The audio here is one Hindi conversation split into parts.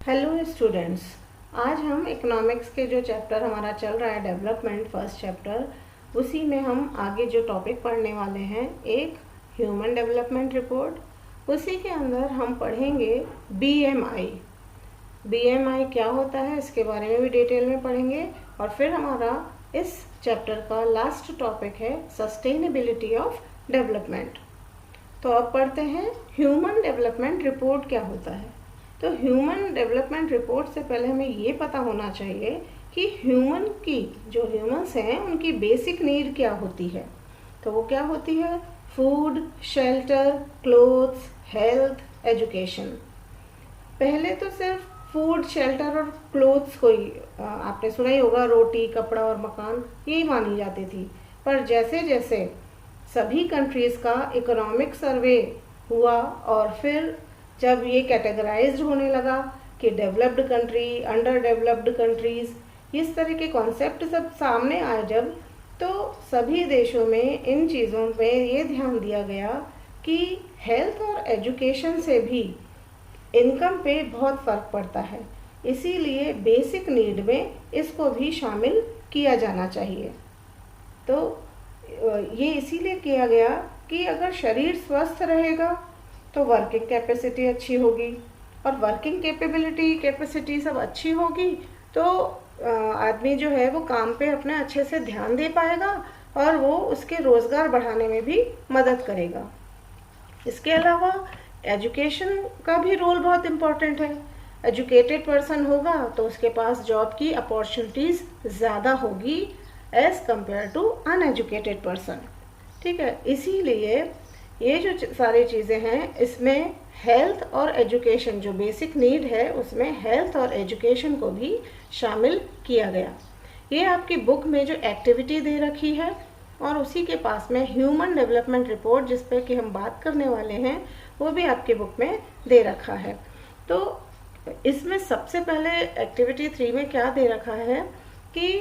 हेलो स्टूडेंट्स, आज हम इकोनॉमिक्स के जो चैप्टर हमारा चल रहा है डेवलपमेंट फर्स्ट चैप्टर, उसी में हम आगे जो टॉपिक पढ़ने वाले हैं एक ह्यूमन डेवलपमेंट रिपोर्ट। उसी के अंदर हम पढ़ेंगे बीएमआई। बीएमआई क्या होता है इसके बारे में भी डिटेल में पढ़ेंगे। और फिर हमारा इस चैप्टर का लास्ट टॉपिक है सस्टेनेबिलिटी ऑफ डेवलपमेंट। तो अब पढ़ते हैं ह्यूमन डेवलपमेंट रिपोर्ट क्या होता है। तो ह्यूमन डेवलपमेंट रिपोर्ट से पहले हमें ये पता होना चाहिए कि जो ह्यूमंस हैं उनकी बेसिक नीड क्या होती है। तो वो क्या होती है? Food, shelter, clothes, health, education. पहले तो सिर्फ फूड, शेल्टर और क्लोथ्स को ही आपने सुना ही होगा, रोटी, कपड़ा और मकान, यही मानी जाती थी। पर जैसे जैसे सभी कंट्रीज़ का इकोनॉमिक सर्वे हुआ और फिर जब ये कैटेगराइज्ड होने लगा कि developed country, under developed countries, इस तरह के कॉन्सेप्ट सब सामने आए जब, तो सभी देशों में इन चीज़ों पे ये ध्यान दिया गया कि हेल्थ और एजुकेशन से भी इनकम पे बहुत फ़र्क पड़ता है। इसीलिए बेसिक नीड में इसको भी शामिल किया जाना चाहिए। तो ये इसीलिए किया गया कि अगर शरीर स्वस्थ रहेगा तो वर्किंग कैपेसिटी अच्छी होगी, और वर्किंग कैपेसिटी सब अच्छी होगी तो आदमी जो है वो काम पे अपने अच्छे से ध्यान दे पाएगा और वो उसके रोज़गार बढ़ाने में भी मदद करेगा। इसके अलावा एजुकेशन का भी रोल बहुत इम्पॉर्टेंट है। एजुकेटेड पर्सन होगा तो उसके पास जॉब की अपॉर्चुनिटीज़ ज़्यादा होगी as compared to uneducated person. ठीक है, इसीलिए ये जो सारी चीज़ें हैं इसमें हेल्थ और एजुकेशन, जो बेसिक नीड है उसमें हेल्थ और एजुकेशन को भी शामिल किया गया। ये आपकी बुक में जो एक्टिविटी दे रखी है और उसी के पास में ह्यूमन डेवलपमेंट रिपोर्ट जिस पे कि हम बात करने वाले हैं वो भी आपकी बुक में दे रखा है। तो इसमें सबसे पहले एक्टिविटी 3 में क्या दे रखा है कि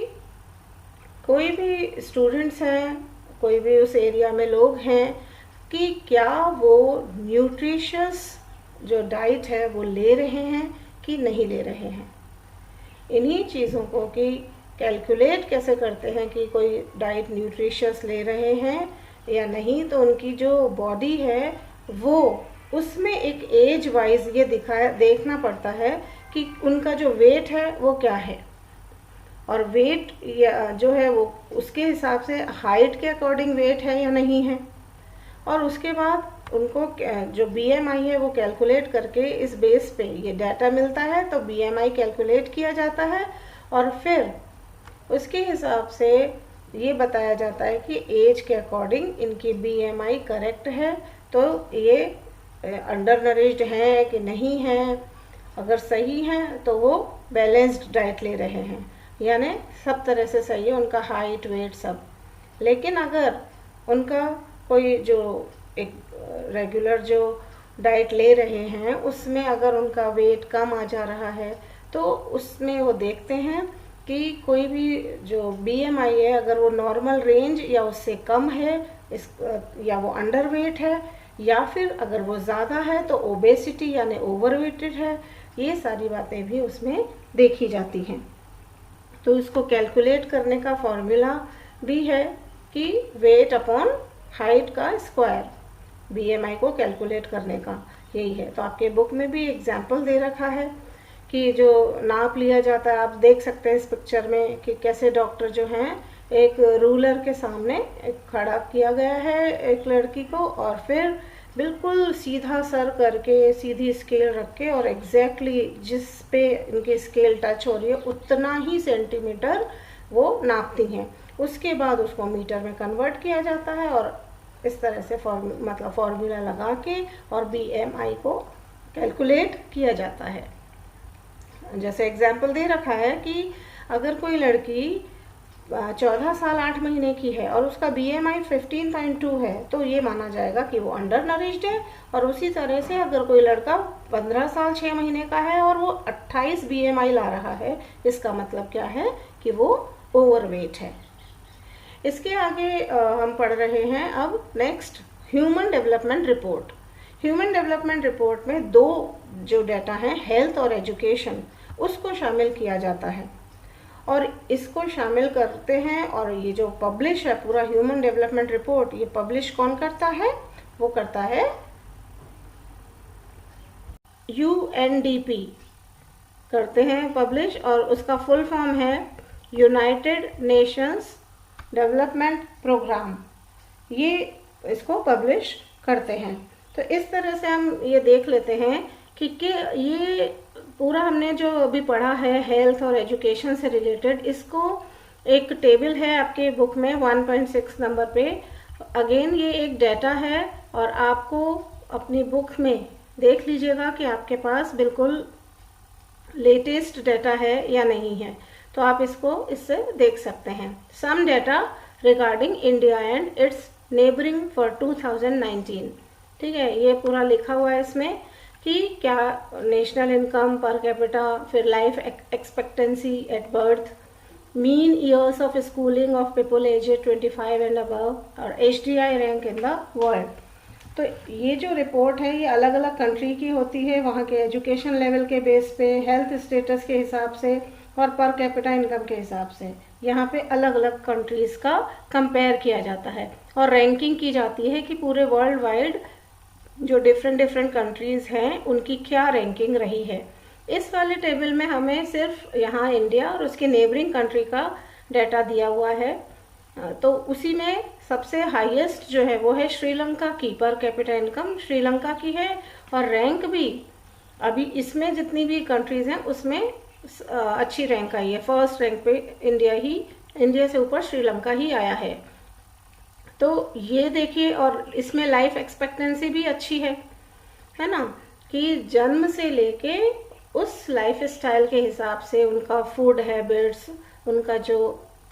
कोई भी स्टूडेंट्स हैं, कोई भी उस एरिया में लोग हैं कि क्या वो न्यूट्रिशियस जो डाइट है वो ले रहे हैं कि नहीं ले रहे हैं। इन्हीं चीज़ों को कि कैलकुलेट कैसे करते हैं कि कोई डाइट न्यूट्रिशियस ले रहे हैं या नहीं, तो उनकी जो बॉडी है वो उसमें एक एज वाइज ये देखना पड़ता है कि उनका जो वेट है वो क्या है, और वेट जो है वो उसके हिसाब से हाइट के अकॉर्डिंग वेट है या नहीं है। और उसके बाद उनको जो बीएमआई है वो कैलकुलेट करके इस बेस पे ये डाटा मिलता है, तो बीएमआई कैलकुलेट किया जाता है और फिर उसके हिसाब से ये बताया जाता है कि एज के अकॉर्डिंग इनकी बीएमआई करेक्ट है, तो ये अंडर नरिश्ड हैं कि नहीं हैं। अगर सही हैं तो वो बैलेंस्ड डाइट ले रहे हैं, यानी सब तरह से सही है उनका हाइट, वेट सब। लेकिन अगर उनका कोई जो एक रेगुलर जो डाइट ले रहे हैं उसमें अगर उनका वेट कम आ जा रहा है तो उसमें वो देखते हैं कि कोई भी जो बीएमआई है अगर वो नॉर्मल रेंज या उससे कम है या वो अंडर वेट है, या फिर अगर वो ज़्यादा है तो ओबेसिटी यानी ओवरवेटेड है। ये सारी बातें भी उसमें देखी जाती हैं। तो इसको कैलकुलेट करने का फॉर्मूला भी है कि वेट अपॉन हाइट का स्क्वायर, बीएमआई को कैलकुलेट करने का यही है। तो आपके बुक में भी एग्जाम्पल दे रखा है कि जो नाप लिया जाता है, आप देख सकते हैं इस पिक्चर में कि कैसे डॉक्टर जो हैं एक रूलर के सामने खड़ा किया गया है एक लड़की को, और फिर बिल्कुल सीधा सर करके सीधी स्केल रख के और एग्जैक्टली जिस पे इनकी स्केल टच हो रही है उतना ही सेंटीमीटर वो नापती हैं। उसके बाद उसको मीटर में कन्वर्ट किया जाता है और इस तरह से फॉर्मूला लगा के और बीएमआई को कैलकुलेट किया जाता है। जैसे एग्जाम्पल दे रखा है कि अगर कोई लड़की 14 साल 8 महीने की है और उसका बीएमआई 15.2 है तो ये माना जाएगा कि वो अंडर नरिश्ड है। और उसी तरह से अगर कोई लड़का 15 साल 6 महीने का है और वो 28 बीएमआई ला रहा है, इसका मतलब क्या है कि वो ओवरवेट है। इसके आगे हम पढ़ रहे हैं अब next human development report. Human development report में 2 जो डाटा है हेल्थ और एजुकेशन, उसको शामिल किया जाता है और इसको शामिल करते हैं। और ये जो पब्लिश है पूरा ह्यूमन डेवलपमेंट रिपोर्ट, ये पब्लिश कौन करता है? वो करता है UNDP करते हैं पब्लिश, और उसका फुल फॉर्म है यूनाइटेड नेशंस डेवलपमेंट प्रोग्राम। ये इसको पब्लिश करते हैं। तो इस तरह से हम ये देख लेते हैं कि ये पूरा हमने जो अभी पढ़ा है हेल्थ और एजुकेशन से रिलेटेड, इसको एक टेबल है आपके बुक में 1.6 नंबर पे। अगेन ये एक डाटा है और आपको अपनी बुक में देख लीजिएगा कि आपके पास बिल्कुल लेटेस्ट डाटा है या नहीं है, तो आप इसको इससे देख सकते हैं। Some data regarding India and its neighbouring for 2019। ठीक है, ये पूरा लिखा हुआ है इसमें कि क्या नेशनल इनकम पर कैपिटा, फिर life expectancy at birth, mean years of schooling of people aged 25 and above, और HDI rank in the world. तो ये जो रिपोर्ट है ये अलग अलग कंट्री की होती है, वहाँ के एजुकेशन लेवल के बेस पे, हेल्थ स्टेटस के हिसाब से और पर कैपिटा इनकम के हिसाब से यहाँ पे अलग अलग कंट्रीज़ का कंपेयर किया जाता है और रैंकिंग की जाती है कि पूरे वर्ल्ड वाइड जो डिफरेंट कंट्रीज़ हैं उनकी क्या रैंकिंग रही है। इस वाले टेबल में हमें सिर्फ यहाँ इंडिया और उसके नेबरिंग कंट्री का डाटा दिया हुआ है। तो उसी में सबसे हाईएस्ट जो है वो है श्रीलंका की, पर कैपिटा इनकम श्रीलंका की है और रैंक भी अभी इसमें जितनी भी कंट्रीज़ हैं उसमें अच्छी रैंक आई है। फर्स्ट रैंक पे इंडिया से ऊपर श्रीलंका ही आया है। तो ये देखिए, और इसमें लाइफ एक्सपेक्टेंसी भी अच्छी है ना, कि जन्म से लेके उस लाइफ स्टाइल के हिसाब से उनका फूड हैबिट्स, उनका जो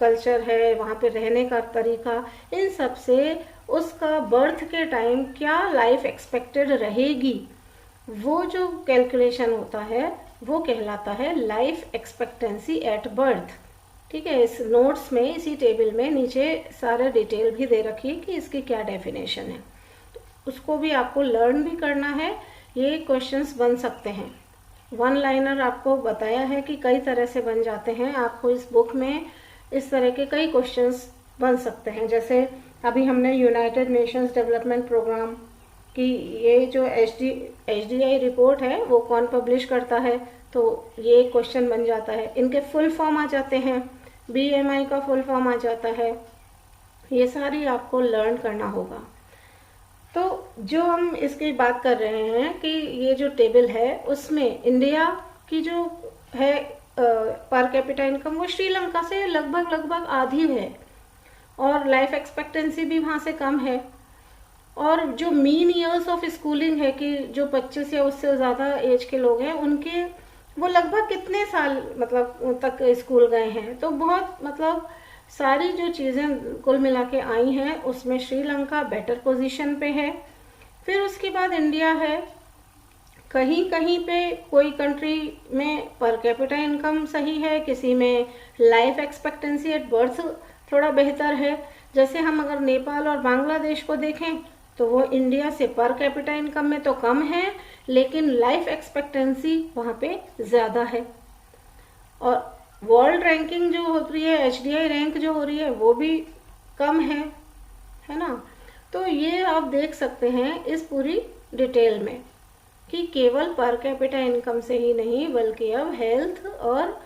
कल्चर है, वहाँ पे रहने का तरीका, इन सब से उसका बर्थ के टाइम क्या लाइफ एक्सपेक्टेड रहेगी, वो जो कैलकुलेशन होता है वो कहलाता है लाइफ एक्सपेक्टेंसी एट बर्थ। ठीक है, इस नोट्स में, इसी टेबल में नीचे सारे डिटेल भी दे रखी है कि इसकी क्या डेफिनेशन है, तो उसको भी आपको लर्न भी करना है। ये क्वेश्चंस बन सकते हैं, वन लाइनर आपको बताया है कि कई तरह से बन जाते हैं। आपको इस बुक में इस तरह के कई क्वेश्चंस बन सकते हैं। जैसे अभी हमने यूनाइटेड नेशंस डेवलपमेंट प्रोग्राम की ये जो HDI रिपोर्ट है वो कौन पब्लिश करता है, तो ये क्वेश्चन बन जाता है। इनके फुल फॉर्म आ जाते हैं, BMI का फुल फॉर्म आ जाता है, ये सारी आपको लर्न करना होगा। तो जो हम इसकी बात कर रहे हैं कि ये जो टेबल है उसमें इंडिया की जो है पर कैपिटा इनकम वो श्रीलंका से लगभग आधी है और लाइफ एक्सपेक्टेंसी भी वहाँ से कम है। और जो मीन ईयर्स ऑफ स्कूलिंग है कि जो 25 या उससे ज़्यादा एज के लोग हैं उनके वो लगभग कितने साल मतलब तक स्कूल गए हैं, तो बहुत मतलब सारी जो चीज़ें कुल मिला के आई हैं उसमें श्रीलंका बेटर पोजीशन पे है। फिर उसके बाद इंडिया है, कहीं कहीं पे कोई कंट्री में पर कैपिटा इनकम सही है, किसी में लाइफ एक्सपेक्टेंसी एट बर्थ थोड़ा बेहतर है। जैसे हम अगर नेपाल और बांग्लादेश को देखें तो वो इंडिया से पर कैपिटा इनकम में तो कम है, लेकिन लाइफ एक्सपेक्टेंसी वहाँ पे ज़्यादा है। और वर्ल्ड रैंकिंग जो हो रही है, HDI रैंक जो हो रही है वो भी कम है ना। तो ये आप देख सकते हैं इस पूरी डिटेल में कि केवल पर कैपिटा इनकम से ही नहीं बल्कि अब हेल्थ और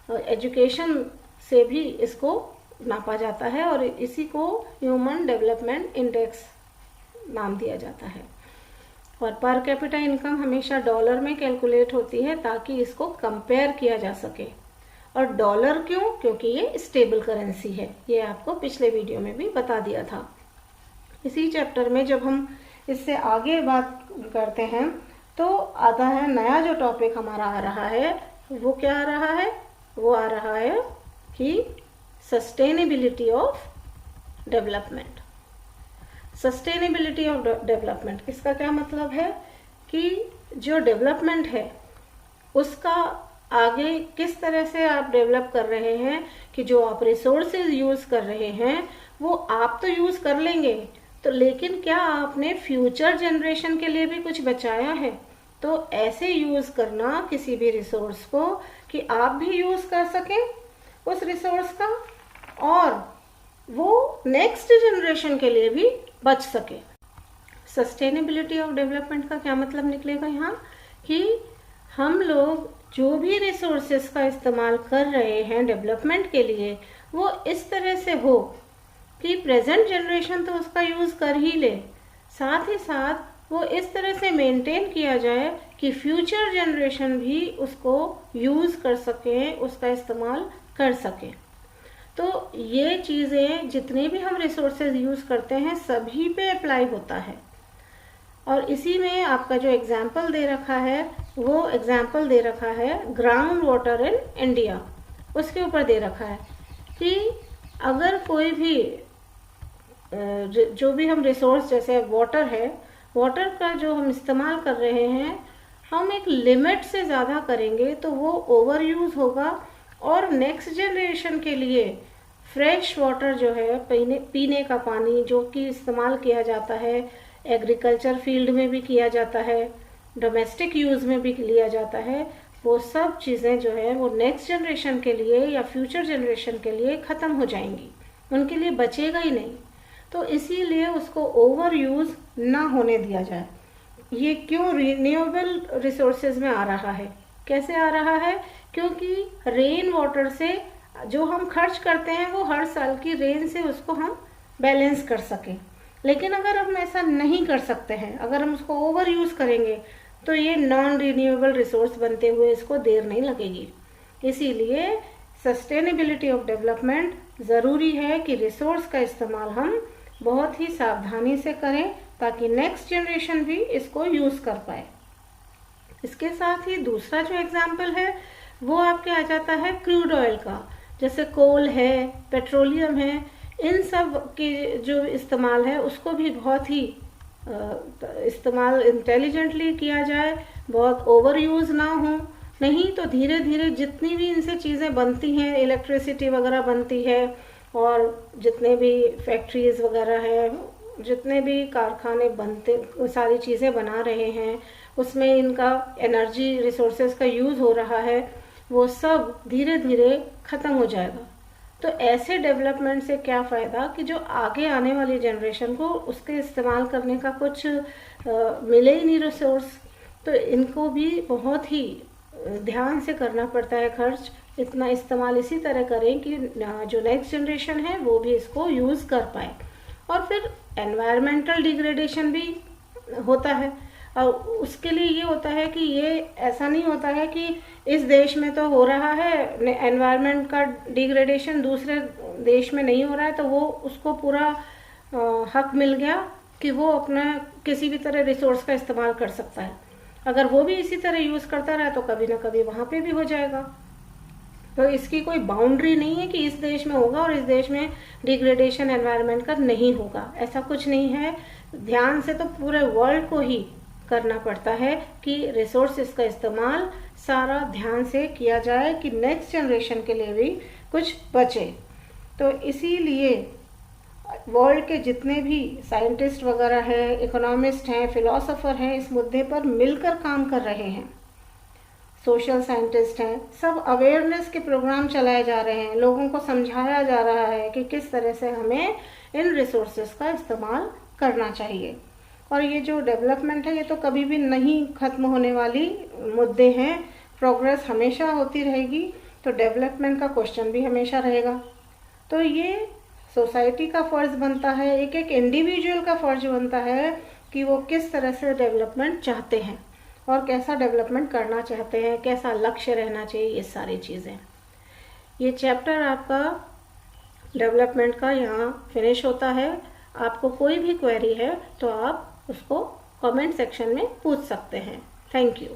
एजुकेशन से भी इसको नापा जाता है और इसी को ह्यूमन डेवलपमेंट इंडेक्स नाम दिया जाता है। और पर कैपिटा इनकम हमेशा डॉलर में कैलकुलेट होती है ताकि इसको कंपेयर किया जा सके। और डॉलर क्यों? क्योंकि ये स्टेबल करेंसी है, ये आपको पिछले वीडियो में भी बता दिया था। इसी चैप्टर में जब हम इससे आगे बात करते हैं तो आता है नया जो टॉपिक हमारा आ रहा है, वो क्या आ रहा है? वो आ रहा है कि sustainability of development. Sustainability of development इसका क्या मतलब है कि जो डेवलपमेंट है उसका आगे किस तरह से आप डेवलप कर रहे हैं, कि जो आप रिसोर्सेज यूज कर रहे हैं वो आप तो यूज कर लेंगे, तो लेकिन क्या आपने फ्यूचर जनरेशन के लिए भी कुछ बचाया है? तो ऐसे यूज़ करना किसी भी रिसोर्स को कि आप भी यूज़ कर सकें उस रिसोर्स का और वो नेक्स्ट जनरेशन के लिए भी बच सके। सस्टेनेबिलिटी ऑफ डेवलपमेंट का क्या मतलब निकलेगा यहाँ कि हम लोग जो भी रिसोर्सेस का इस्तेमाल कर रहे हैं डेवलपमेंट के लिए वो इस तरह से हो कि प्रेजेंट जनरेशन तो उसका यूज़ कर ही ले, साथ ही साथ वो इस तरह से मेंटेन किया जाए कि फ्यूचर जनरेशन भी उसको यूज़ कर सके, उसका इस्तेमाल कर सके। तो ये चीज़ें जितने भी हम रिसोर्सेज यूज़ करते हैं सभी पे अप्लाई होता है। और इसी में आपका जो एग्जाम्पल दे रखा है वो एग्जाम्पल दे रखा है ग्राउंड वाटर इन इंडिया, उसके ऊपर दे रखा है कि अगर कोई भी जो भी हम रिसोर्स जैसे वाटर है, वाटर का जो हम इस्तेमाल कर रहे हैं हम एक लिमिट से ज़्यादा करेंगे तो वो ओवर यूज़ होगा और नेक्स्ट जनरेशन के लिए फ्रेश वाटर जो है पीने का पानी जो कि इस्तेमाल किया जाता है, एग्रीकल्चर फील्ड में भी किया जाता है, डोमेस्टिक यूज़ में भी लिया जाता है, वो सब चीज़ें जो है वो नेक्स्ट जनरेशन के लिए या फ्यूचर जनरेशन के लिए ख़त्म हो जाएंगी, उनके लिए बचेगा ही नहीं। तो इसीलिए उसको ओवर यूज़ ना होने दिया जाए। ये क्यों रिन्यूएबल रिसोर्सेज में आ रहा है, कैसे आ रहा है? क्योंकि रेन वाटर से जो हम खर्च करते हैं वो हर साल की रेन से उसको हम बैलेंस कर सकें। लेकिन अगर हम ऐसा नहीं कर सकते हैं, अगर हम उसको ओवर यूज़ करेंगे तो ये नॉन रिन्यूएबल रिसोर्स बनते हुए इसको देर नहीं लगेगी। इसीलिए सस्टेनेबिलिटी ऑफ डेवलपमेंट ज़रूरी है कि रिसोर्स का इस्तेमाल हम बहुत ही सावधानी से करें ताकि नेक्स्ट जनरेशन भी इसको यूज़ कर पाए। इसके साथ ही दूसरा जो एग्जाम्पल है वो आपके आ जाता है क्रूड ऑयल का, जैसे कोल है, पेट्रोलियम है, इन सब के जो इस्तेमाल है उसको भी बहुत ही इस्तेमाल इंटेलिजेंटली किया जाए, बहुत ओवर यूज़ ना हो, नहीं तो धीरे धीरे जितनी भी इनसे चीज़ें बनती हैं, इलेक्ट्रिसिटी वगैरह बनती है और जितने भी फैक्ट्रीज वगैरह है, जितने भी कारखाने बनते सारी चीज़ें बना रहे हैं उसमें इनका एनर्जी रिसोर्सेज का यूज़ हो रहा है, वो सब धीरे धीरे ख़त्म हो जाएगा। तो ऐसे डेवलपमेंट से क्या फ़ायदा कि जो आगे आने वाली जनरेशन को उसके इस्तेमाल करने का कुछ मिले ही नहीं रिसोर्स। तो इनको भी बहुत ही ध्यान से करना पड़ता है खर्च, इतना इस्तेमाल इसी तरह करें कि जो नेक्स्ट जनरेशन है वो भी इसको यूज़ कर पाए। और फिर एनवायरमेंटल डिग्रेडेशन भी होता है और उसके लिए ये होता है कि ये ऐसा नहीं होता है कि इस देश में तो हो रहा है एनवायरनमेंट का डिग्रेडेशन, दूसरे देश में नहीं हो रहा है तो वो उसको पूरा हक मिल गया कि वो अपना किसी भी तरह रिसोर्स का इस्तेमाल कर सकता है। अगर वो भी इसी तरह यूज़ करता रहा तो कभी ना कभी वहाँ पे भी हो जाएगा। तो इसकी कोई बाउंड्री नहीं है कि इस देश में होगा और इस देश में डिग्रेडेशन एनवायरनमेंट का नहीं होगा, ऐसा कुछ नहीं है। ध्यान से तो पूरे वर्ल्ड को ही करना पड़ता है कि रिसोर्सेज का इस्तेमाल सारा ध्यान से किया जाए कि नेक्स्ट जनरेशन के लिए भी कुछ बचे। तो इसीलिए वर्ल्ड के जितने भी साइंटिस्ट वगैरह हैं, इकोनॉमिस्ट हैं, फिलोसोफर हैं, इस मुद्दे पर मिलकर काम कर रहे हैं। सोशल साइंटिस्ट हैं, सब अवेयरनेस के प्रोग्राम चलाए जा रहे हैं, लोगों को समझाया जा रहा है कि किस तरह से हमें इन रिसोर्सेज का इस्तेमाल करना चाहिए। और ये जो डेवलपमेंट है ये तो कभी भी नहीं ख़त्म होने वाली मुद्दे हैं, प्रोग्रेस हमेशा होती रहेगी, तो डेवलपमेंट का क्वेश्चन भी हमेशा रहेगा। तो ये सोसाइटी का फ़र्ज़ बनता है, एक एक इंडिविजुअल का फ़र्ज बनता है कि वो किस तरह से डेवलपमेंट चाहते हैं और कैसा डेवलपमेंट करना चाहते हैं, कैसा लक्ष्य रहना चाहिए, ये सारी चीज़ें। ये चैप्टर आपका डेवलपमेंट का यहाँ फिनिश होता है। आपको कोई भी क्वेरी है तो आप उसको कमेंट सेक्शन में पूछ सकते हैं। Thank you.